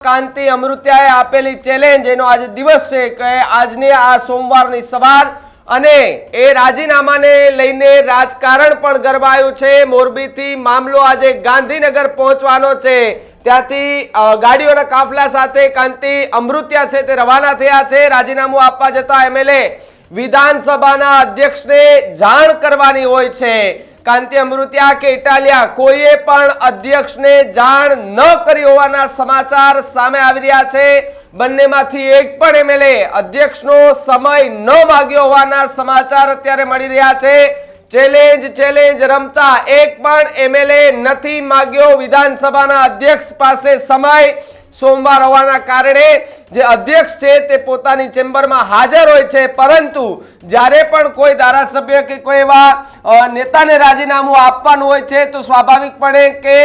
કાંતિ અમૃત્યાએ આપેલી ચેલેન્જ એનો આજે દિવસ છે કે આજની આ સોમવારની સવાર અને એ રાજીનામાને લઈને રાજકારણ પણ ગરમાયું છે। મોરબીથી મામલો આજે ગાંધીનગર પહોંચવાનો છે। ત્યાંથી ગાડીઓના કાફલા સાથે કાંતિ અમૃત્યા છે તે રવાના થયા છે। રાજીનામું આપવા જતા એમએલએ વિધાનસભાના અધ્યક્ષને જાણ કરવાની હોય છે। કાંતિ અમૃત્યા કે ઇટાલિયા કોઈએ પણ અધ્યક્ષને જાણ ન કરી હોવાના સમાચાર સામે આવી રહ્યા છે। બંનેમાંથી એક પણ એમએલએ અધ્યક્ષનો સમય ન માંગ્યો હોવાના સમાચાર અત્યારે મળી રહ્યા છે। ચેલેન્જ રમતા એક પણ એમએલએ નથી માંગ્યો વિધાનસભાના અધ્યક્ષ પાસે સમય। સોમવાર હોવાના કારણે જે અધ્યક્ષ છે તે પોતાની ચેમ્બરમાં હાજર હોય છે, પરંતુ જ્યારે પણ કોઈ ધારાસભ્ય કે કોઈ એવા નેતાને રાજીનામું આપવાનું હોય છે તો સ્વાભાવિકપણે કે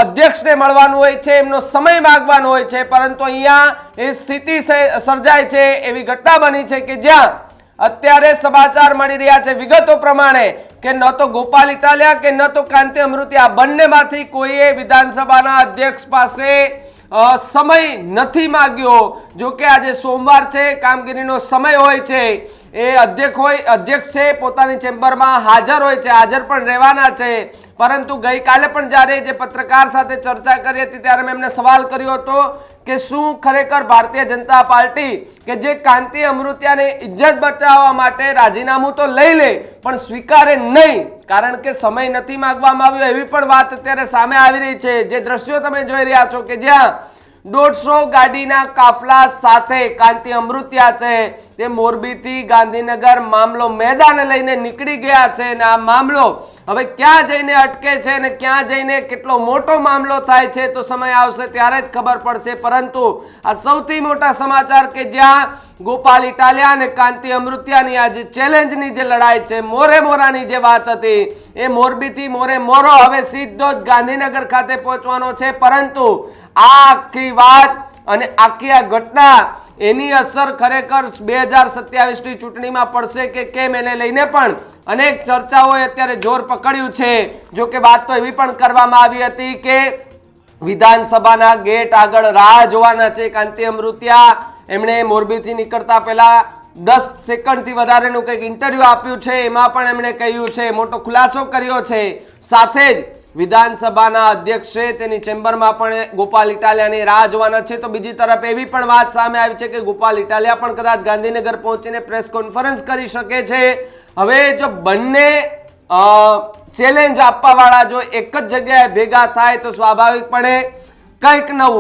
અધ્યક્ષને મળવાનું હોય છે, એમનો સમય માંગવાનો હોય છે। પરંતુ અહીંયા એ સ્થિતિ સર્જાય છે, એવી ઘટના બની છે કે જ્યાં અત્યારે સમાચાર મળી રહ્યા છે વિગતો પ્રમાણે કે ન તો ગોપાલ ઇટાલિયા કે ન તો કાંતિ અમૃત્યા બંનેમાંથી કોઈએ વિધાનસભાના અધ્યક્ષ પાસે સમય નથી માંગ્યો। જો કે આજે સોમવાર છે, કામગીરીનો સમય હોય છે, એ અધ્યક્ષ છે પોતાની ચેમ્બરમાં હાજર હોય છે, હાજર પણ રહેવાના છે। પરંતુ ગઈકાલે પણ જ્યારે જે પત્રકાર સાથે ચર્ચા કરી હતી ત્યારે મેં એમને સવાલ કર્યો હતો કે શું ખરેખર ભારતીય જનતા પાર્ટી કે જે કાંતિ અમૃત્યાને ઇજ્જત બચાવવા માટે રાજીનામું તો લઈ લે પણ સ્વીકારે નહીં, કારણ કે સમય નથી માંગવામાં આવ્યો, એવી પણ વાત અત્યારે સામે આવી રહી છે। જે દ્રશ્યો તમે જોઈ રહ્યા છો કે જ્યાં 150 ગાડીના કાફલા સાથે કાંતિ અમૃત્યા છે તે મોરબીથી ગાંધીનગર મામલો મેદાને લઈને નીકળી ગયા છે, અને આ મામલો હવે ક્યાં જઈને અટકે છે અને ક્યાં જઈને કેટલો મોટો મામલો થાય છે તો સમય આવશે ત્યારે જ ખબર પડશે। પરંતુ આ સૌથી મોટા સમાચાર કે જ્યાં ગોપાલ ઇટાલિયા અને કાંતિ અમૃત્યાની આ જે ચેલેન્જની જે લડાઈ છે, મોરે મોરાની જે વાત હતી, એ મોરબીથી મોરે મોરો હવે સીધો જ ગાંધીનગર ખાતે પહોંચવાનો છે। પરંતુ આ આખી વાત અને આખી આ ઘટના એની અસર ખરેખર 2027ની ચૂંટણીમાં પડશે કે કેમ એને લઈને પણ અનેક ચર્ચાઓએ અત્યારે જોર પકડ્યું છે। જો કે વાત તો એવી પણ કરવામાં આવી હતી કે વિધાનસભાના ગેટ આગળ રાહ જોવાના છે કાંતિ અમૃત્યા। એમણે મોરબીથી નીકળતા પહેલા 10 સેકન્ડથી વધારેનું કંઈક ઇન્ટરવ્યુ આપ્યું છે, એમાં પણ એમણે કહ્યું છે, મોટો ખુલાસો કર્યો છે। સાથે જ વિધાનસભાના અધ્યક્ષ છે તેની ચેમ્બરમાં પણ ગોપાલ ઇટાલિયાની રાહ જોવાના છે। તો બીજી તરફ એવી પણ વાત સામે આવી છે કે ગોપાલ ઇટાલિયા પણ કદાચ ગાંધીનગર પહોંચીને પ્રેસ કોન્ફરન્સ કરી શકે છે। હવે જો બંને ચેલેન્જ આપવા વાળા જો એક જ જગ્યાએ ભેગા થાય તો સ્વાભાવિકપણે કંઈક નવું